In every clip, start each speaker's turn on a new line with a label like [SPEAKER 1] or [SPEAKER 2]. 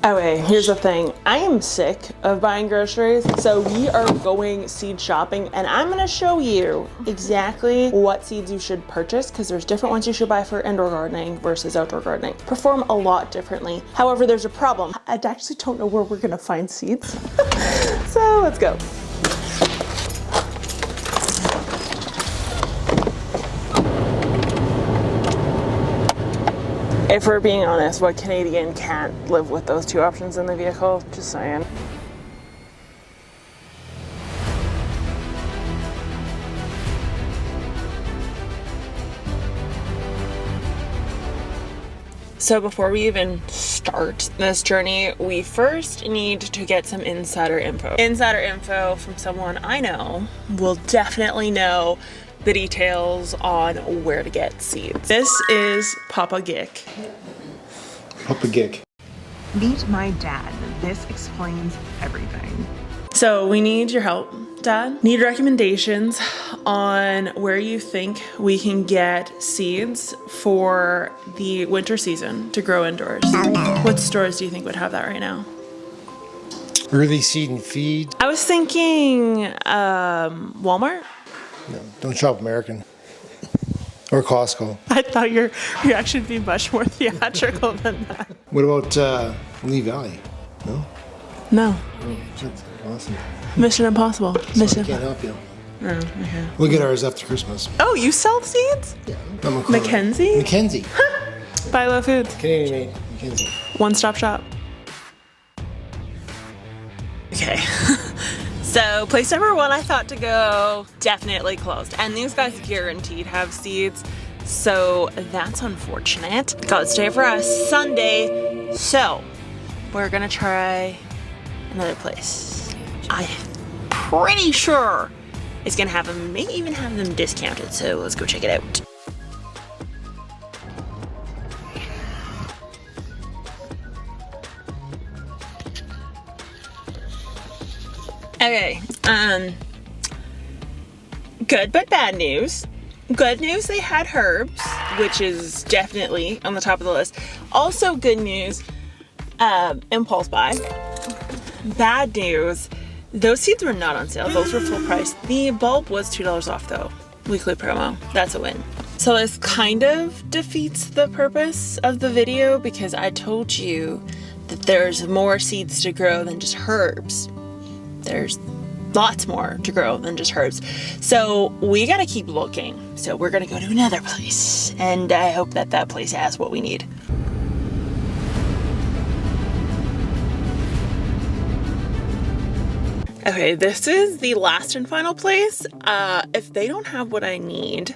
[SPEAKER 1] Okay, here's the thing. I am sick of buying groceries, so we are going seed shopping, and I'm gonna show you exactly what seeds you should purchase, because there's different ones you should buy for indoor gardening versus outdoor gardening. Perform a lot differently. However, there's a problem. I actually don't know where we're gonna find seeds. So let's go. If we're being honest, what Canadian can't live with those two options in the vehicle? Just saying. So before we even start this journey, we first need to get some insider info. Insider info from someone I know will definitely know the details on where to get seeds. This is Papa Gick.
[SPEAKER 2] Papa Gick.
[SPEAKER 3] Meet my dad. This explains everything.
[SPEAKER 1] So we need your help, Dad. Need recommendations on where you think we can get seeds for the winter season to grow indoors. What stores do you think would have that right now?
[SPEAKER 2] Early Seed and Feed.
[SPEAKER 1] I was thinking Walmart.
[SPEAKER 2] No, don't shop American. Or Costco.
[SPEAKER 1] I thought your reaction would be much more theatrical than that.
[SPEAKER 2] What about Lee Valley? No?
[SPEAKER 1] No.
[SPEAKER 2] Oh, that's awesome.
[SPEAKER 1] Mission Impossible.
[SPEAKER 2] So I can't help you.
[SPEAKER 1] Oh, okay.
[SPEAKER 2] We'll get ours after Christmas.
[SPEAKER 1] Oh, you sell seeds?
[SPEAKER 2] Yeah.
[SPEAKER 1] Mackenzie?
[SPEAKER 2] Mackenzie.
[SPEAKER 1] Buy Love Foods.
[SPEAKER 2] Canadian made Mackenzie.
[SPEAKER 1] One-stop shop. Okay. So place number one I thought to go, definitely closed. And these guys guaranteed have seeds. So that's unfortunate. God's day for us, Sunday. So we're gonna try another place. I'm pretty sure it's gonna have them, may even have them discounted. So let's go check it out. Okay, good but bad news. Good news, they had herbs, which is definitely on the top of the list. Also good news, impulse buy. Bad news, those seeds were not on sale. Those were full price. The bulb was $2 off though. Weekly promo, that's a win. So this kind of defeats the purpose of the video because I told you that there's more seeds to grow than just herbs. There's lots more to grow than just herbs. So we gotta keep looking. So we're gonna go to another place. And I hope that that place has what we need. Okay, this is the last and final place. If they don't have what I need,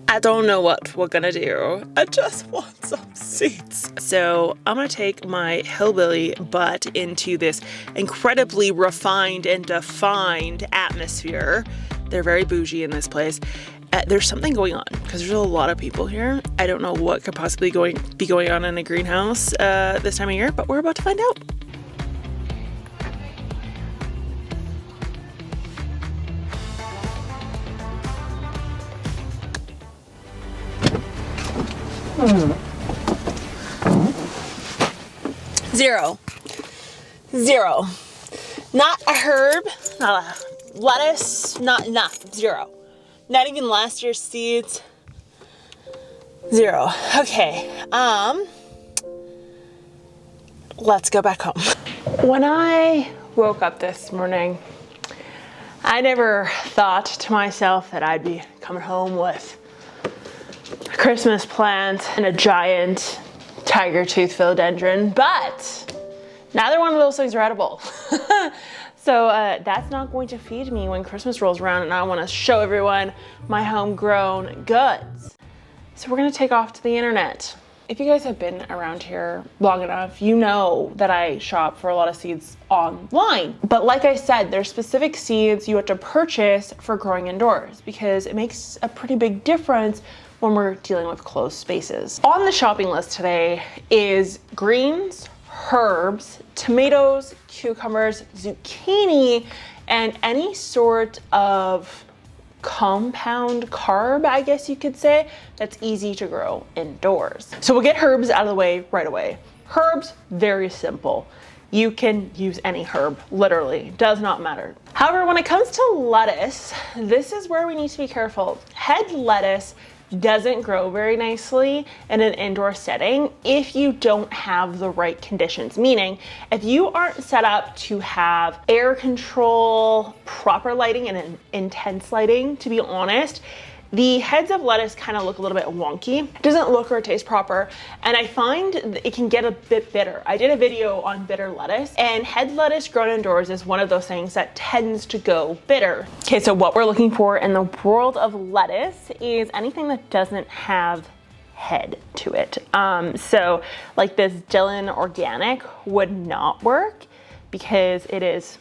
[SPEAKER 1] I don't know what we're gonna do. I just want some seeds. So I'm gonna take my hillbilly butt into this incredibly refined and defined atmosphere. They're very bougie in this place. There's something going on because there's a lot of people here. I don't know what could possibly be going on in a greenhouse this time of year, but we're about to find out. Zero. Not a herb, not a lettuce, not nothing. Zero. Not even last year's seeds. Zero. Okay. Let's go back home. When I woke up this morning, I never thought to myself that I'd be coming home with a Christmas plant and a giant tiger tooth philodendron, but neither one of those things are edible. So that's not going to feed me when Christmas rolls around and I want to show everyone my homegrown goods. So we're gonna take off to the internet. If you guys have been around here long enough, you know that I shop for a lot of seeds online. But like I said, there's specific seeds you have to purchase for growing indoors because it makes a pretty big difference when we're dealing with closed spaces. On the shopping list today is greens, herbs, tomatoes, cucumbers, zucchini, and any sort of compound carb, I guess you could say, that's easy to grow indoors. So we'll get herbs out of the way right away. Herbs, very simple. You can use any herb, literally, does not matter. However, when it comes to lettuce, this is where we need to be careful. Head lettuce doesn't grow very nicely in an indoor setting if you don't have the right conditions. Meaning, if you aren't set up to have air control, proper lighting, and intense lighting, to be honest, the heads of lettuce kind of look a little bit wonky. It doesn't look or taste proper, and I find it can get a bit bitter. I did a video on bitter lettuce, and head lettuce grown indoors is one of those things that tends to go bitter. Okay, so what we're looking for in the world of lettuce is anything that doesn't have head to it. So like this Dillon Organic would not work because it is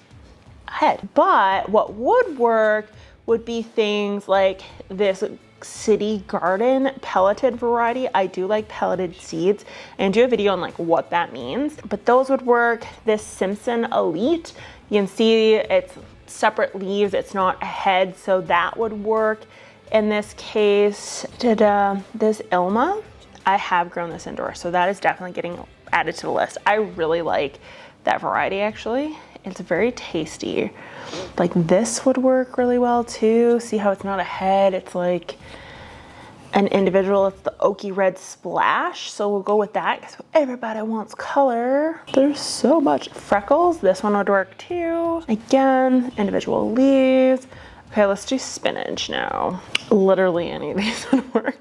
[SPEAKER 1] a head. But what would work would be things like this City Garden pelleted variety. I do like pelleted seeds and do a video on like what that means, but those would work. This Simpson Elite, you can see it's separate leaves, it's not a head, so that would work. In this case, this Ilma, I have grown this indoors, so that is definitely getting added to the list. I really like that variety actually. It's very tasty. Like this would work really well too. See how it's not a head, it's like an individual. It's the Oaky Red Splash, so we'll go with that because everybody wants color. There's so much. Freckles, this one would work too. Again, individual leaves. Okay, let's do spinach now. Literally any of these would work.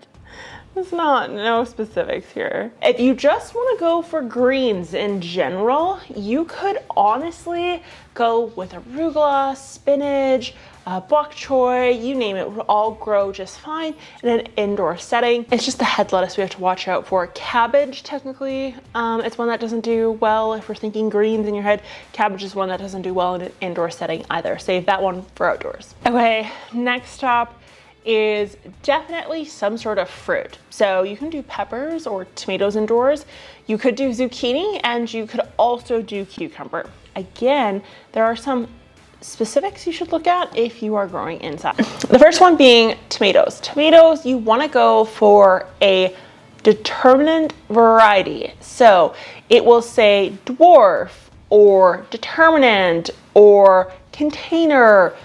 [SPEAKER 1] There's no specifics here. If you just want to go for greens in general, you could honestly go with arugula, spinach, bok choy, you name it, would all grow just fine in an indoor setting. It's just the head lettuce we have to watch out for. Cabbage, technically, it's one that doesn't do well if we're thinking greens in your head. Cabbage is one that doesn't do well in an indoor setting either. Save that one for outdoors. Okay, next up is definitely some sort of fruit. So you can do peppers or tomatoes indoors. You could do zucchini, and you could also do cucumber. Again, there are some specifics you should look at if you are growing inside. The first one being tomatoes. Tomatoes, you want to go for a determinant variety. So it will say dwarf or determinant or container,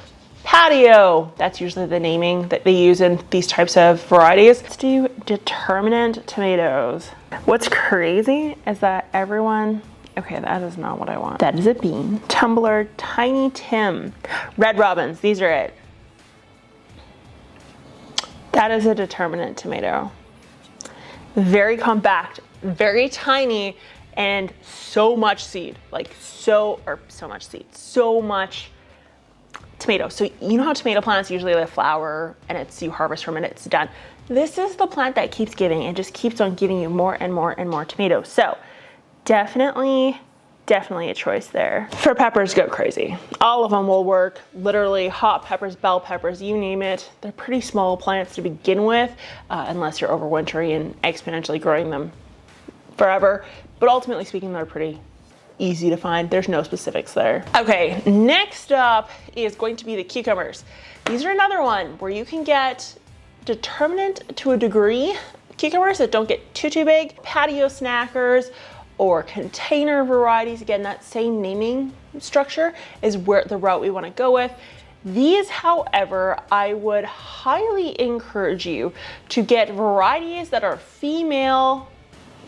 [SPEAKER 1] patio. That's usually the naming that they use in these types of varieties. Let's do determinant tomatoes. What's crazy is that everyone, okay, that is not what I want. That is a bean. Tumbler, Tiny Tim, Red Robins, these are it. That is a determinant tomato. Very compact, very tiny, and so much seed, so much tomato. So you know how tomato plants usually they flower and you harvest from it, it's done. This is the plant that keeps giving. It just keeps on giving you more and more and more tomatoes. So definitely a choice there. For peppers, go crazy. All of them will work. Literally hot peppers, bell peppers, you name it. They're pretty small plants to begin with, unless you're overwintering and exponentially growing them forever. But ultimately speaking, they're pretty easy to find. There's no specifics there. Okay, next up is going to be the cucumbers. These are another one where you can get determinant to a degree cucumbers that don't get too big, patio snackers, or container varieties. Again, that same naming structure is where the route we want to go with. These, however, I would highly encourage you to get varieties that are female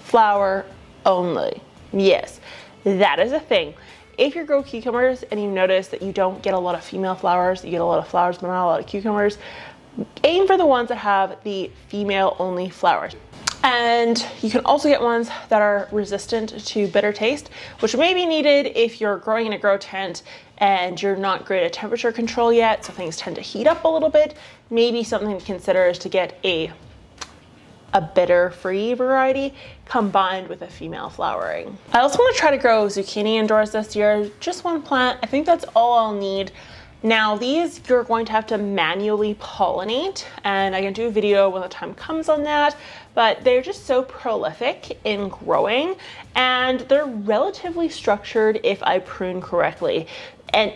[SPEAKER 1] flower only. Yes, that is a thing. If you grow cucumbers and you notice that you don't get a lot of female flowers, you get a lot of flowers but not a lot of cucumbers, aim for the ones that have the female only flowers. And you can also get ones that are resistant to bitter taste, which may be needed if you're growing in a grow tent and you're not great at temperature control yet, so things tend to heat up a little bit. Maybe something to consider is to get a bitter-free variety combined with a female flowering. I also want to try to grow zucchini indoors this year, just one plant. I think that's all I'll need. Now these you're going to have to manually pollinate, and I can do a video when the time comes on that, but they're just so prolific in growing, and they're relatively structured if I prune correctly. And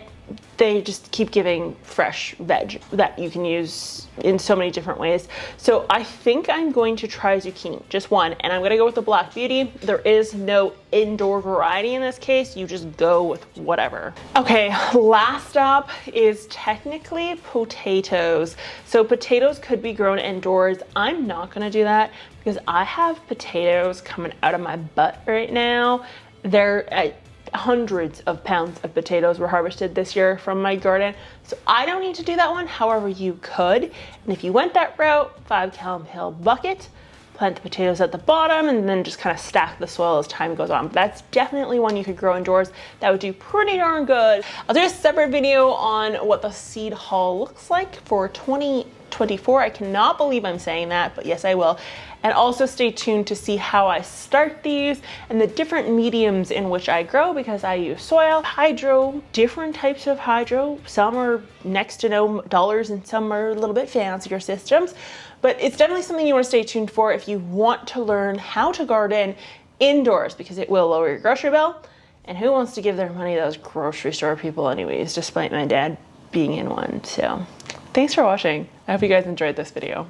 [SPEAKER 1] they just keep giving fresh veg that you can use in so many different ways. So I think I'm going to try zucchini, just one, and I'm gonna go with the Black Beauty. There is no indoor variety in this case, you just go with whatever. Okay, last up is technically potatoes. So potatoes could be grown indoors. I'm not gonna do that because I have potatoes coming out of my butt right now. They're hundreds of pounds of potatoes were harvested this year from my garden, so I don't need to do that one. However, you could, and if you went that route, 5-gallon pail bucket, plant the potatoes at the bottom, and then just kind of stack the soil as time goes on. But that's definitely one you could grow indoors. That would do pretty darn good. I'll do a separate video on what the seed haul looks like for 2024. I cannot believe I'm saying that, but yes, I will. And also stay tuned to see how I start these and the different mediums in which I grow, because I use soil, hydro, different types of hydro. Some are next to no dollars and some are a little bit fancier systems. But it's definitely something you want to stay tuned for if you want to learn how to garden indoors, because it will lower your grocery bill. And who wants to give their money to those grocery store people anyways, despite my dad being in one. So thanks for watching. I hope you guys enjoyed this video.